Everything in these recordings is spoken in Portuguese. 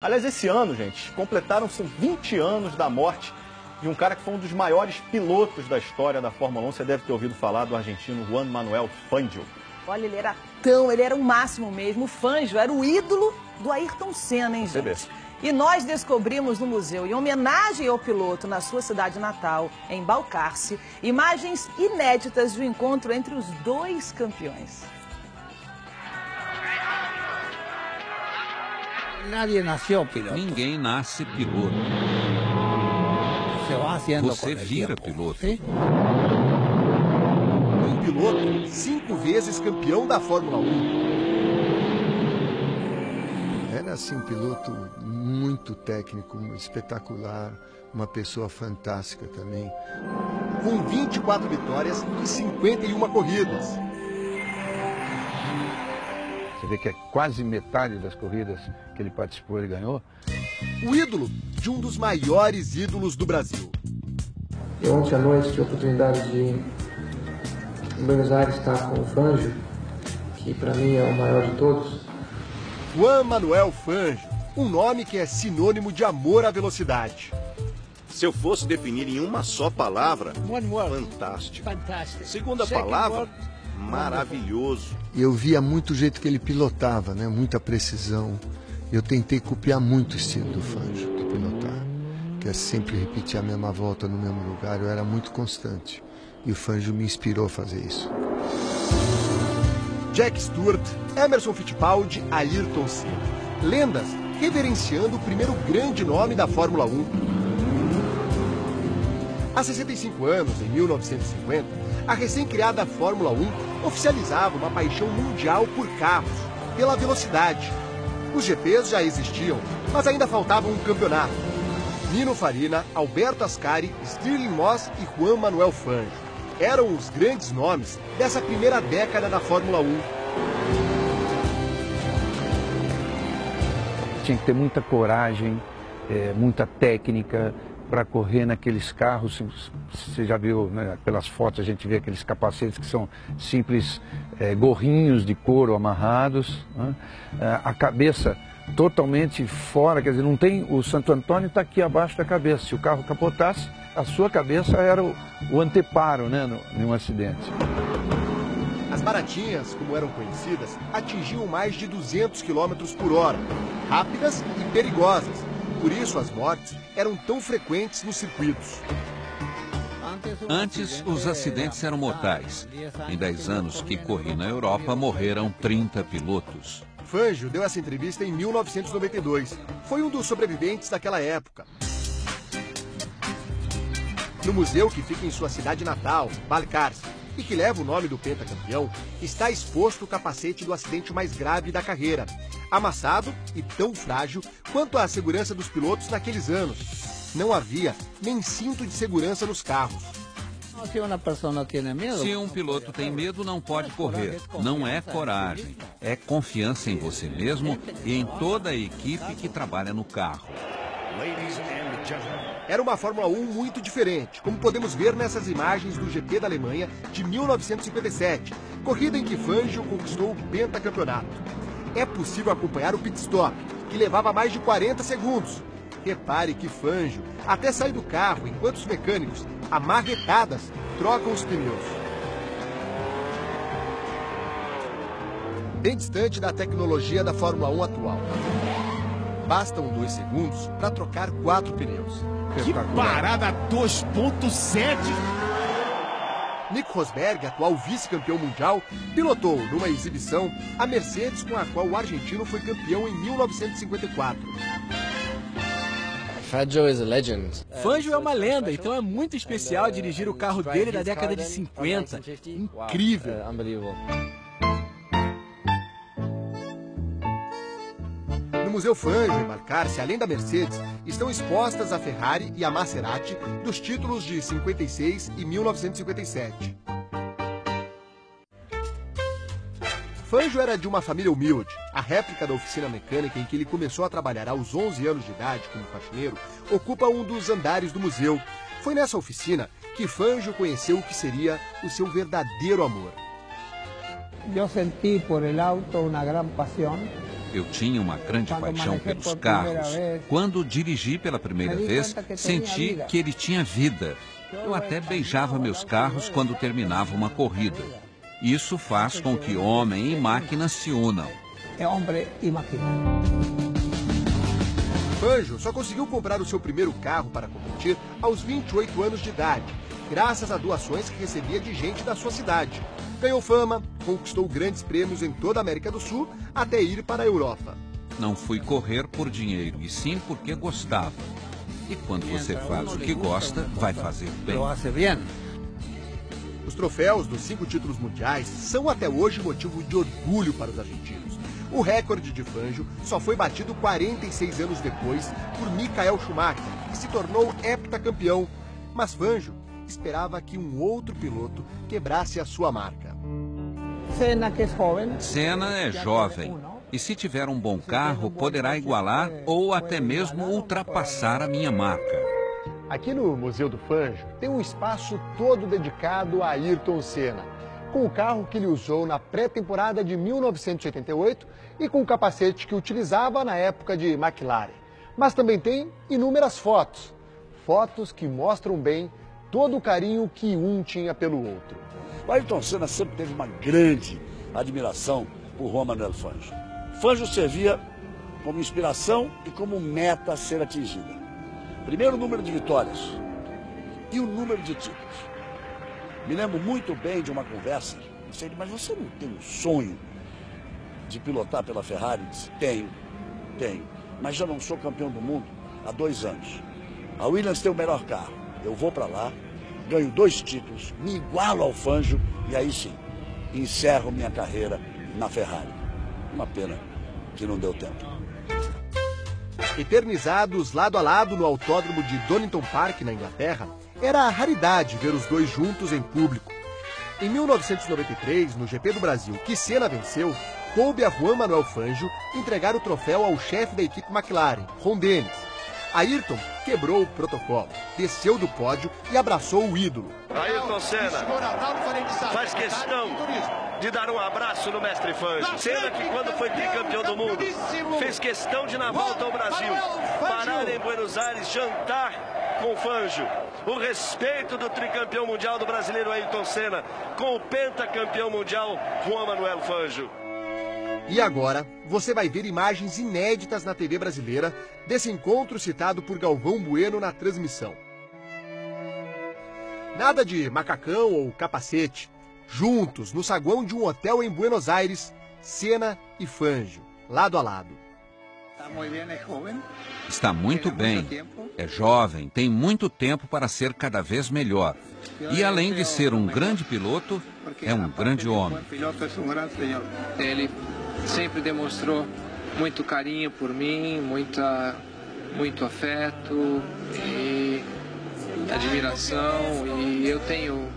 Aliás, esse ano, gente, completaram-se 20 anos da morte de um cara que foi um dos maiores pilotos da história da Fórmula 1. Você deve ter ouvido falar do argentino Juan Manuel Fangio. Olha, ele era o máximo mesmo. O Fangio era o ídolo do Ayrton Senna, hein, gente? E nós descobrimos no museu, em homenagem ao piloto na sua cidade natal, em Balcarce, imagens inéditas do encontro entre os dois campeões. Ninguém nasce piloto. Você vira piloto. Um piloto 5 vezes campeão da Fórmula 1. Era assim um piloto muito técnico, espetacular, uma pessoa fantástica também. Com 24 vitórias e 51 corridas. Você vê que é quase metade das corridas que ele participou, ele ganhou. O ídolo de um dos maiores ídolos do Brasil. Eu ontem à noite tive a oportunidade de ir em Buenos Aires estar com o Fangio, que para mim é o maior de todos. Juan Manuel Fangio, um nome que é sinônimo de amor à velocidade. Se eu fosse definir em uma só palavra, fantástico. Segunda palavra, maravilhoso. Eu via muito o jeito que ele pilotava, né? Muita precisão. Eu tentei copiar muito o estilo do Fangio de pilotar, que é sempre repetir a mesma volta no mesmo lugar. Eu era muito constante e o Fangio me inspirou a fazer isso. Jack Stewart, Emerson Fittipaldi, Ayrton Senna. Lendas reverenciando o primeiro grande nome da Fórmula 1. Há 65 anos, em 1950, a recém-criada Fórmula 1 oficializava uma paixão mundial por carros, pela velocidade. Os GPs já existiam, mas ainda faltava um campeonato. Nino Farina, Alberto Ascari, Stirling Moss e Juan Manuel Fangio eram os grandes nomes dessa primeira década da Fórmula 1. Tinha que ter muita coragem, muita técnica para correr naqueles carros. Você já viu, né, pelas fotos, a gente vê aqueles capacetes que são simples gorrinhos de couro amarrados, né? A cabeça totalmente fora, quer dizer, não tem, o Santo Antônio está aqui abaixo da cabeça. Se o carro capotasse, a sua cabeça era o anteparo, né, em um acidente. As baratinhas, como eram conhecidas, atingiam mais de 200 km por hora, rápidas e perigosas. Por isso as mortes eram tão frequentes nos circuitos. Antes, os acidentes eram mortais. Em 10 anos que corri na Europa, morreram 30 pilotos. Fangio deu essa entrevista em 1992. Foi um dos sobreviventes daquela época. No museu que fica em sua cidade natal, Balcarce, e que leva o nome do pentacampeão, está exposto o capacete do acidente mais grave da carreira, amassado e tão frágil quanto a segurança dos pilotos naqueles anos. Não havia nem cinto de segurança nos carros. Se um piloto tem medo, não pode correr. Não é coragem, é confiança em você mesmo e em toda a equipe que trabalha no carro. Era uma Fórmula 1 muito diferente, como podemos ver nessas imagens do GP da Alemanha de 1957, corrida em que Fangio conquistou o pentacampeonato. É possível acompanhar o pit stop, que levava mais de 40 segundos. Repare que Fangio até sai do carro enquanto os mecânicos, a marretadas, trocam os pneus. Bem distante da tecnologia da Fórmula 1 atual. Bastam 2 segundos para trocar 4 pneus. Que parada 2.7! Nico Rosberg, atual vice-campeão mundial, pilotou numa exibição a Mercedes com a qual o argentino foi campeão em 1954. Fangio é uma lenda, então é muito especial dirigir o carro dele da década de 50. Incrível! No Museu Fangio, em Balcarce, além da Mercedes, estão expostas a Ferrari e a Maserati dos títulos de 56 e 1957. Fangio era de uma família humilde. A réplica da oficina mecânica em que ele começou a trabalhar aos 11 anos de idade como faxineiro ocupa um dos andares do museu. Foi nessa oficina que Fangio conheceu o que seria o seu verdadeiro amor. Eu senti por el auto uma grande paixão. Eu tinha uma grande paixão pelos carros. Quando dirigi pela primeira vez, senti que ele tinha vida. Eu até beijava meus carros quando terminava uma corrida. Isso faz com que homem e máquina se unam. É homem e máquina. Fangio só conseguiu comprar o seu primeiro carro para competir aos 28 anos de idade, graças a doações que recebia de gente da sua cidade. Ganhou fama, conquistou grandes prêmios em toda a América do Sul, até ir para a Europa. Não fui correr por dinheiro, e sim porque gostava. E quando você faz o que gosta, vai fazer bem. Os troféus dos 5 títulos mundiais são até hoje motivo de orgulho para os argentinos. O recorde de Fangio só foi batido 46 anos depois por Michael Schumacher, que se tornou heptacampeão. Mas Fangio esperava que um outro piloto quebrasse a sua marca. Senna é jovem e, se tiver um bom carro, poderá igualar ou até mesmo ultrapassar a minha marca. Aqui no Museu do Fangio tem um espaço todo dedicado a Ayrton Senna, com o carro que ele usou na pré-temporada de 1988 e com o capacete que utilizava na época de McLaren. Mas também tem inúmeras fotos, fotos que mostram bem todo o carinho que um tinha pelo outro. O Ayrton Senna sempre teve uma grande admiração por Juan Manuel Fangio. Fangio servia como inspiração e como meta a ser atingida. Primeiro, o número de vitórias e o número de títulos. Me lembro muito bem de uma conversa. Disse ele, mas você não tem um sonho de pilotar pela Ferrari? Eu disse, tenho, mas já não sou campeão do mundo há 2 anos. A Williams tem o melhor carro. Eu vou para lá, ganho 2 títulos, me igualo ao Fangio e aí sim, encerro minha carreira na Ferrari. Uma pena que não deu tempo. Eternizados lado a lado no autódromo de Donington Park, na Inglaterra, era a raridade ver os dois juntos em público. Em 1993, no GP do Brasil, que Senna venceu, coube a Juan Manuel Fangio entregar o troféu ao chefe da equipe McLaren, Ron Dennis. Ayrton quebrou o protocolo, desceu do pódio e abraçou o ídolo. Ayrton Senna faz questão de dar um abraço no mestre Fangio. Senna que, quando foi tricampeão do mundo, fez questão de, na volta ao Brasil, parar em Buenos Aires, jantar com Fangio. O respeito do tricampeão mundial do brasileiro Ayrton Senna com o pentacampeão mundial Juan Manuel Fangio. E agora, você vai ver imagens inéditas na TV brasileira desse encontro citado por Galvão Bueno na transmissão. Nada de macacão ou capacete. Juntos, no saguão de um hotel em Buenos Aires, Senna e Fangio, lado a lado. Está muito bem. É jovem, tem muito tempo para ser cada vez melhor. E além de ser um grande piloto, é um grande homem. Ele sempre demonstrou muito carinho por mim, muito afeto e admiração. E eu tenho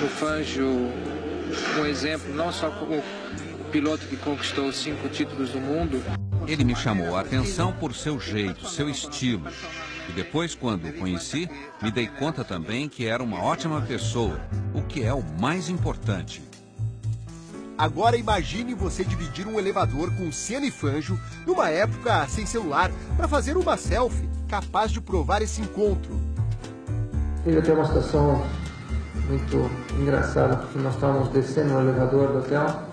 no Fangio um exemplo, não só como piloto que conquistou 5 títulos do mundo. Ele me chamou a atenção por seu jeito, seu estilo. E depois, quando o conheci, me dei conta também que era uma ótima pessoa, o que é o mais importante. Agora imagine você dividir um elevador com Senna e Fangio numa época sem celular para fazer uma selfie capaz de provar esse encontro. Teve até uma situação muito engraçada, porque nós estávamos descendo no elevador do hotel.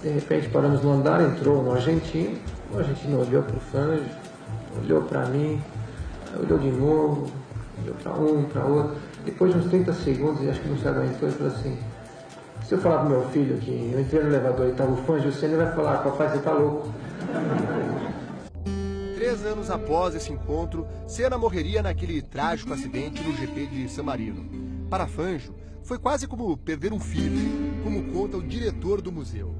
De repente paramos no andar, entrou um argentino. O argentino olhou para o Fangio, olhou para mim, olhou de novo, olhou para um, para outro. Depois de uns 30 segundos, e acho que não se aguentou, ele falou assim: se eu falar pro meu filho que eu entrei no elevador e estava o Fangio, ele vai falar, papai, você tá louco. 3 anos após esse encontro, Senna morreria naquele trágico acidente no GP de San Marino. Para Fangio, foi quase como perder um filho, como conta o diretor do museu.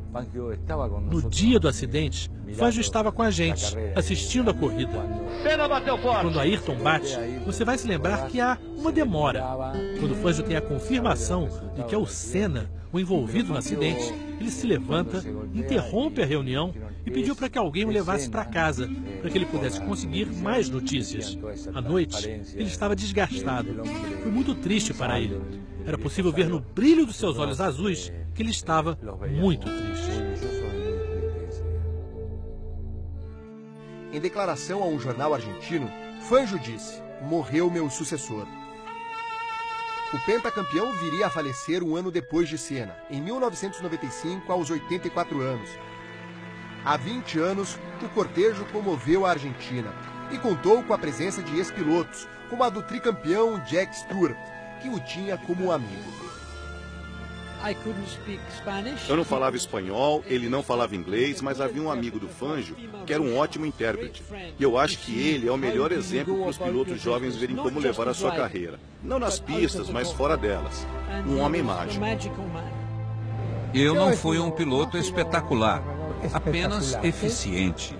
No dia do acidente, Fangio estava com a gente, assistindo a corrida. Senna bateu forte. Quando Ayrton bate, você vai se lembrar que há uma demora. Quando Fangio tem a confirmação de que é o Senna o envolvido no acidente, ele se levanta, interrompe a reunião e pediu para que alguém o levasse para casa, para que ele pudesse conseguir mais notícias. À noite, ele estava desgastado. Foi muito triste para ele. Era possível ver no brilho dos seus olhos azuis que ele estava muito triste. Em declaração a um jornal argentino, Fangio disse: "Morreu meu sucessor." O pentacampeão viria a falecer um ano depois de Senna, em 1995, aos 84 anos. Há 20 anos, o cortejo comoveu a Argentina e contou com a presença de ex-pilotos, como a do tricampeão Jack Stewart, que o tinha como amigo. Eu não falava espanhol, ele não falava inglês, mas havia um amigo do Fangio que era um ótimo intérprete. E eu acho que ele é o melhor exemplo para os pilotos jovens verem como levar a sua carreira. Não nas pistas, mas fora delas. Um homem mágico. Eu não fui um piloto espetacular, apenas eficiente.